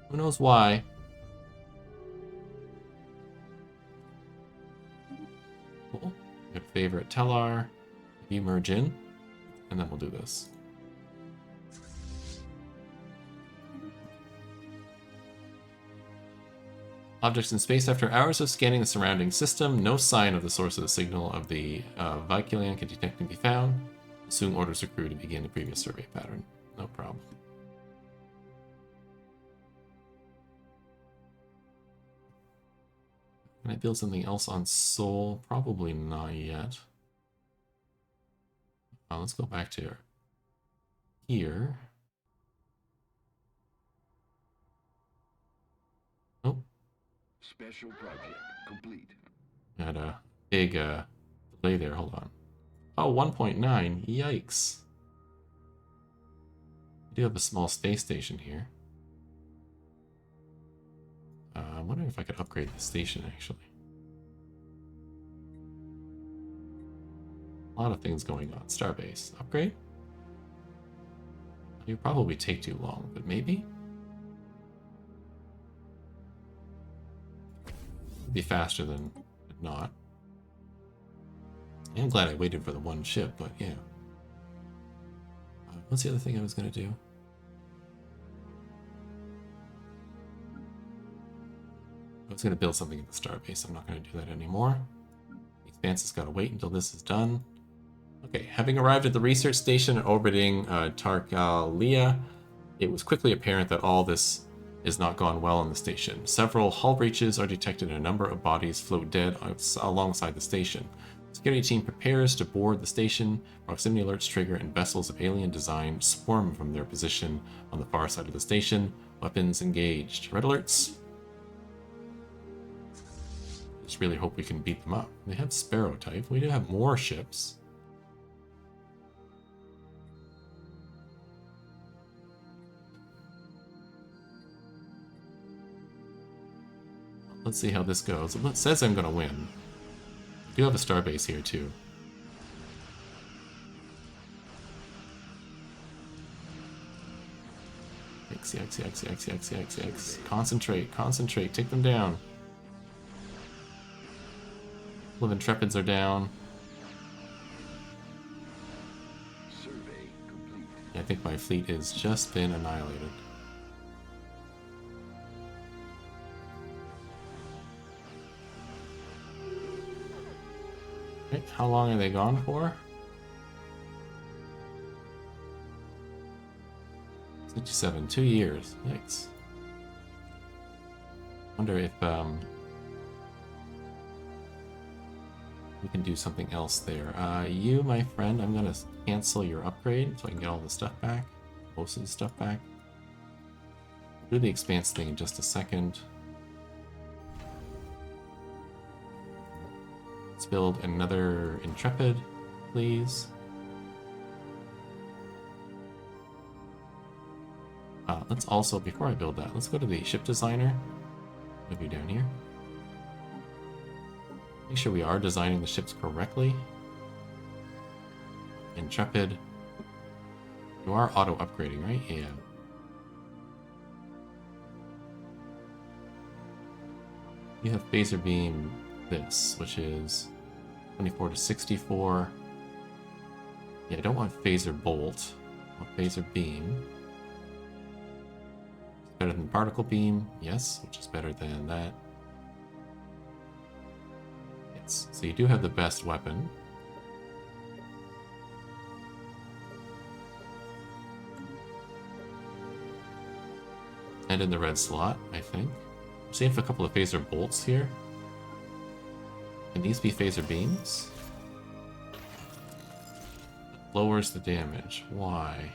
Who knows why? Cool. Good favorite Tellar. You merge in, and then we'll do this. Objects in space. After hours of scanning the surrounding system, no sign of the source of the signal of the Viculain can detect and be found. Soon orders the crew to begin the previous survey pattern. No problem. Can I build something else on Sol? Probably not yet. Let's go back to here. Oh. Special project complete. Had a big delay there. Hold on. Oh, 1.9. Yikes. I do have a small space station here. I'm wondering if I could upgrade the station, actually. A lot of things going on. Starbase. Upgrade? It would probably take too long, but maybe? It'd be faster than not. I'm glad I waited for the one ship, but yeah. What's the other thing I was going to do? was going to build something in the starbase. I'm not going to do that anymore. The Expanse has got to wait until this is done. Okay, having arrived at the research station orbiting Tarkalia, it was quickly apparent that all this is not gone well on the station. Several hull breaches are detected and a number of bodies float dead alongside the station. The security team prepares to board the station. Proximity alerts trigger and vessels of alien design swarm from their position on the far side of the station. Weapons engaged. Red alerts. Just really hope we can beat them up. They have Sparrow type. We do have more ships. Let's see how this goes. It says I'm going to win. I do have a starbase here, too. X. Concentrate. Take them down. A couple of Intrepids are down. Survey complete. Yeah, I think my fleet has just been annihilated. How long are they gone for? 57, 2 years. Yikes. Wonder if we can do something else there. You, my friend, I'm gonna cancel your upgrade so I can get all the stuff back. Most of the stuff back. We'll do the Expanse thing in just a second. Let's build another Intrepid, please. Let's also, before I build that, let's go to the ship designer. Maybe down here. Make sure we are designing the ships correctly. Intrepid. You are auto upgrading, right? Yeah. You have phaser beam this, which is 24 to 64. Yeah, I don't want phaser bolt. I want phaser beam. It's better than particle beam, yes, which is better than that. Yes, so you do have the best weapon. And in the red slot, I think. I'm seeing a couple of phaser bolts here. Can these be phaser beams? Lowers the damage. Why?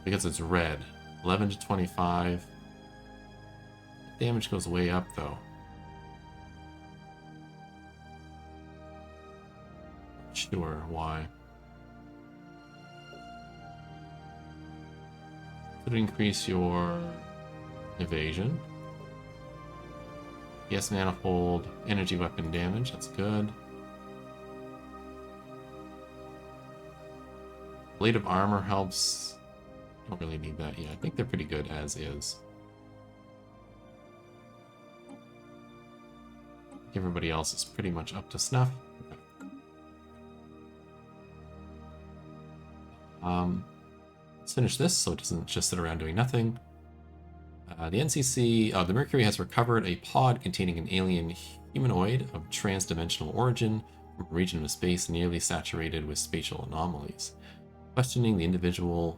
Because it's red. 11 to 25. Damage goes way up, though. Sure, why? Could increase your evasion. Yes, manifold, energy weapon damage, that's good. Blade of armor helps. Don't really need that yet. I think they're pretty good as is. Everybody else is pretty much up to snuff. Let's finish this so it doesn't just sit around doing nothing. The NCC, the Mercury has recovered a pod containing an alien humanoid of transdimensional origin from a region of space nearly saturated with spatial anomalies. Questioning the individual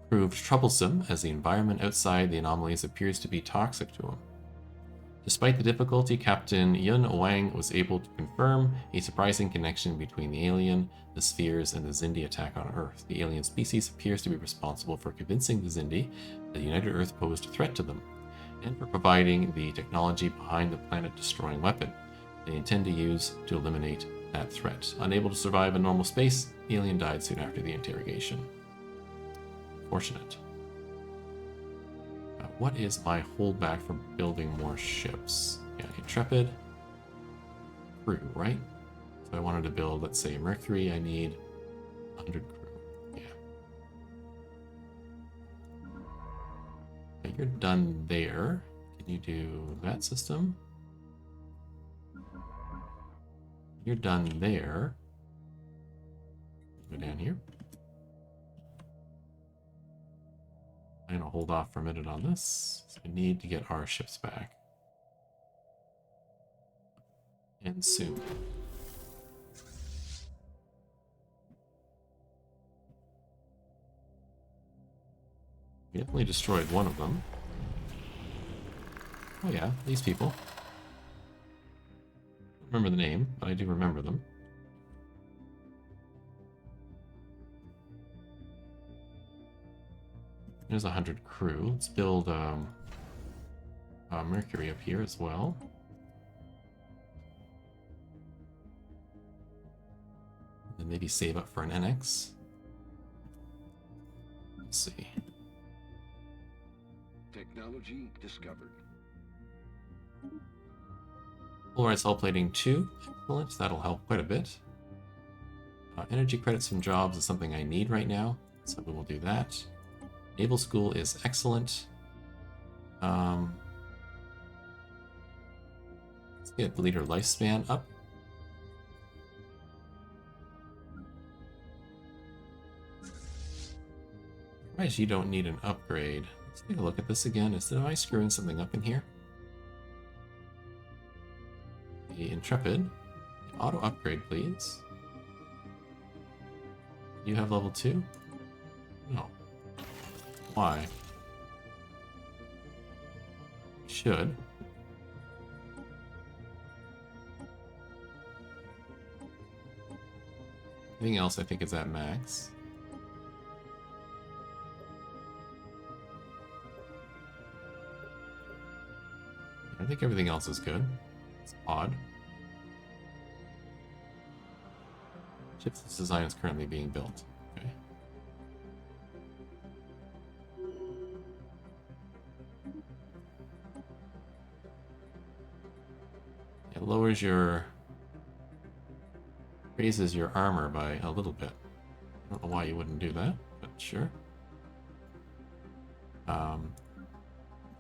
proved troublesome as the environment outside the anomalies appears to be toxic to him. Despite the difficulty, Captain Yun Wang was able to confirm a surprising connection between the alien, the spheres, and the Kzinti attack on Earth. The alien species appears to be responsible for convincing the Kzinti that the United Earth posed a threat to them, and for providing the technology behind the planet-destroying weapon they intend to use to eliminate that threat. Unable to survive in normal space, the alien died soon after the interrogation. Fortunate. What is my holdback for building more ships? Yeah, Intrepid. Crew, right? So I wanted to build, let's say, Mercury. I need 100 crew. Yeah. Okay, you're done there. Can you do that system? You're done there. Go down here. I'm going to hold off for a minute on this. So we need to get our ships back. And soon. We definitely destroyed one of them. Oh yeah, these people. Don't remember the name, but I do remember them. There's 100 crew. Let's build Mercury up here as well. And then maybe save up for an NX. Let's see. Technology discovered. Polarized hull plating 2. Excellent. That'll help quite a bit. Energy credits from jobs is something I need right now, so we will do that. Naval school is excellent. Let's get the leader lifespan up. Surprised you don't need an upgrade. Let's take a look at this again. Am I screwing something up in here? The Intrepid. Auto upgrade, please. You have level 2? No. Why? Should. Anything else I think is at max. I think everything else is good. It's odd. Ship's design is currently being built. Okay. It lowers your... raises your armor by a little bit. I don't know why you wouldn't do that, but sure.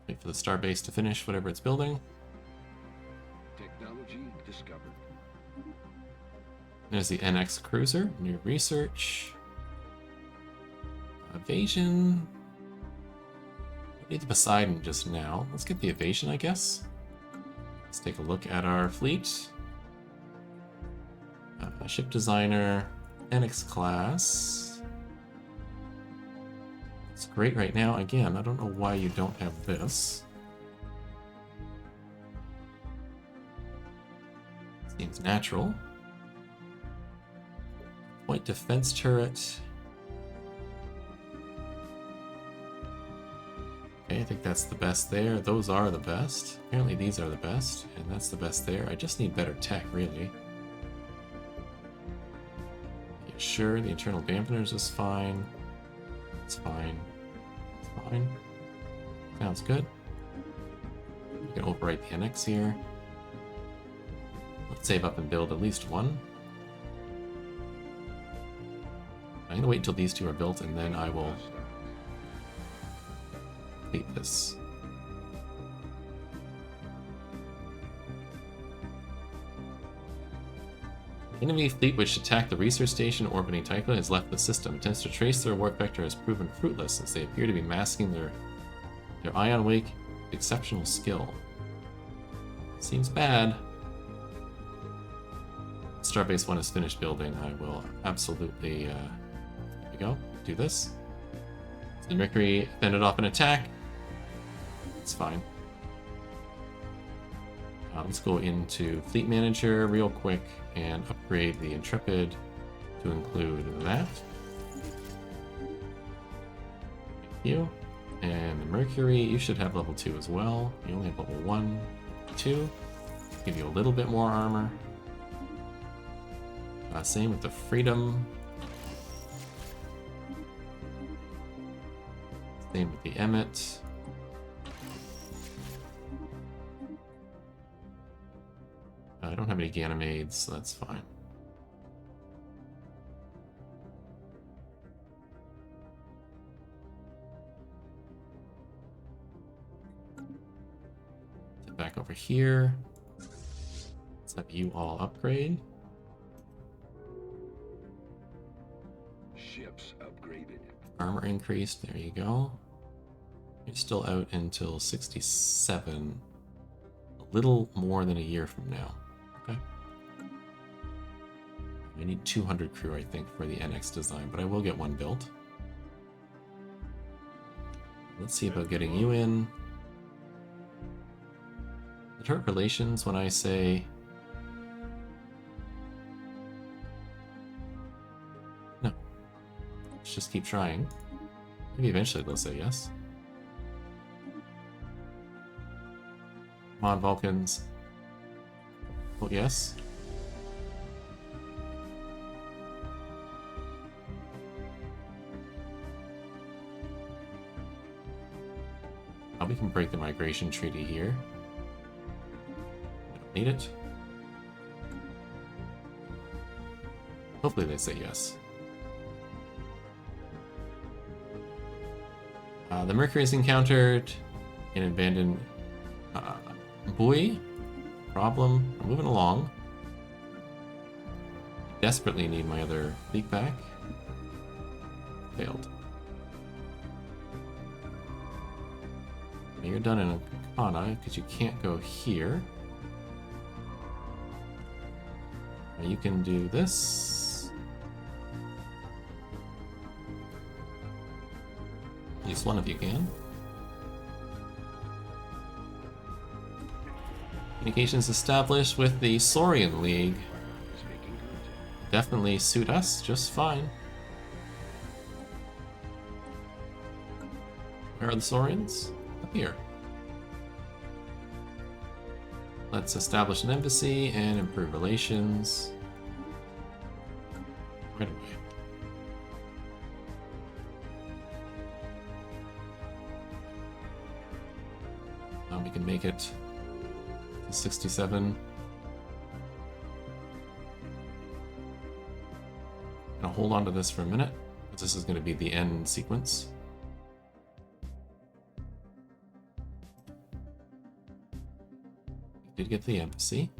Wait for the starbase to finish whatever it's building. Technology discovered. There's the NX cruiser. New research. Evasion. We need the Poseidon just now. Let's get the evasion, I guess. Let's take a look at our fleet. Ship designer. NX class. It's great right now. Again, I don't know why you don't have this. Seems natural. White defense turret. Okay, I think that's the best there. Those are the best. Apparently these are the best, and that's the best there. I just need better tech, really. Yeah, sure, the internal dampeners is fine. It's fine. It's fine. Sounds good. We can overwrite the NX here. Let's save up and build at least one. I'm gonna wait until these two are built and then I will complete this. Enemy fleet which attacked the research station orbiting Tycho has left the system. Attempts to trace their warp vector has proven fruitless since they appear to be masking their ion wake with exceptional skill. Seems bad. Starbase 1 is finished building. I will absolutely there we go. Do this. The Mercury fended off an attack. It's fine. Let's go into Fleet Manager real quick and upgrade the Intrepid to include that. Thank you. And the Mercury, you should have level 2 as well. You only have level 1, 2. Give you a little bit more armor. Same with the Freedom. Same with the Emmet. I don't have any Ganymeds, so that's fine. Get back over here. Let's have you all upgrade. Ships upgraded. Armor increased, there you go. It's still out until 67. A little more than a year from now. Okay. I need 200 crew, I think, for the NX design, but I will get one built. Let's see about getting you in. It hurt relations when I say... No. Let's just keep trying. Maybe eventually they'll say yes. Come on, Vulcans. Oh, yes. We can break the migration treaty here. Don't need it. Hopefully they say yes. The Mercury is encountered in an abandoned buoy. Problem. I'm moving along. Desperately need my other fleet back. Failed. You're done in a Kana because you can't go here. You can do this. At least one of you can. Communications established with the Saurian League. Definitely suit us just fine. Where are the Saurians? Up here. Let's establish an embassy and improve relations. Right away. Now we can make it to 67. I'm gonna hold on to this for a minute, because this is going to be the end sequence. We did get the embassy.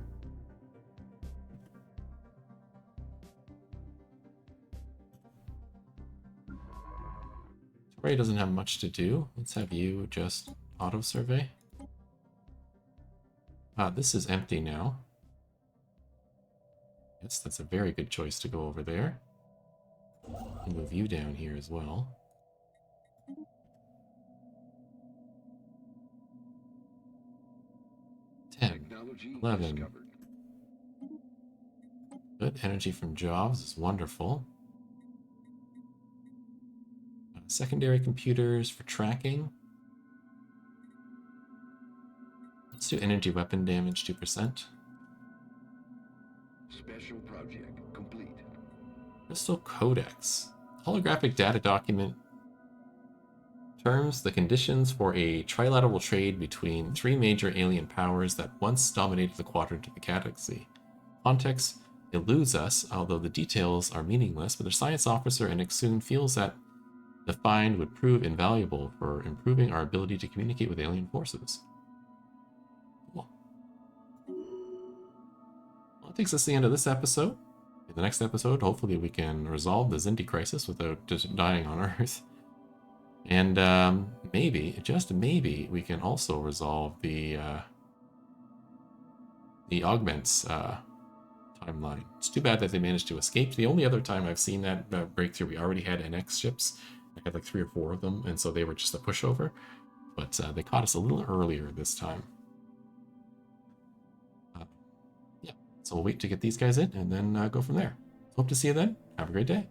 Ray doesn't have much to do. Let's have you just auto survey. This is empty now. Yes, that's a very good choice to go over there. And move you down here as well. Technology 11. discovered. Good. Energy from jobs is wonderful. Secondary computers for tracking. Let's do energy weapon damage 2%. Special project complete. Crystal Codex. Holographic data document terms the conditions for a trilateral trade between three major alien powers that once dominated the quadrant of the galaxy. Context eludes us, although the details are meaningless, but the science officer in Kzinti feels that the find would prove invaluable for improving our ability to communicate with alien forces. Cool. Well, that takes us to the end of this episode. In the next episode, hopefully we can resolve the Kzinti crisis without just dying on Earth. And maybe, just maybe, we can also resolve the augments timeline. It's too bad that they managed to escape. The only other time I've seen that breakthrough, we already had NX ships. I had like 3 or 4 of them, and so they were just a pushover. But they caught us a little earlier this time. Yeah, so we'll wait to get these guys in and then go from there. Hope to see you then. Have a great day.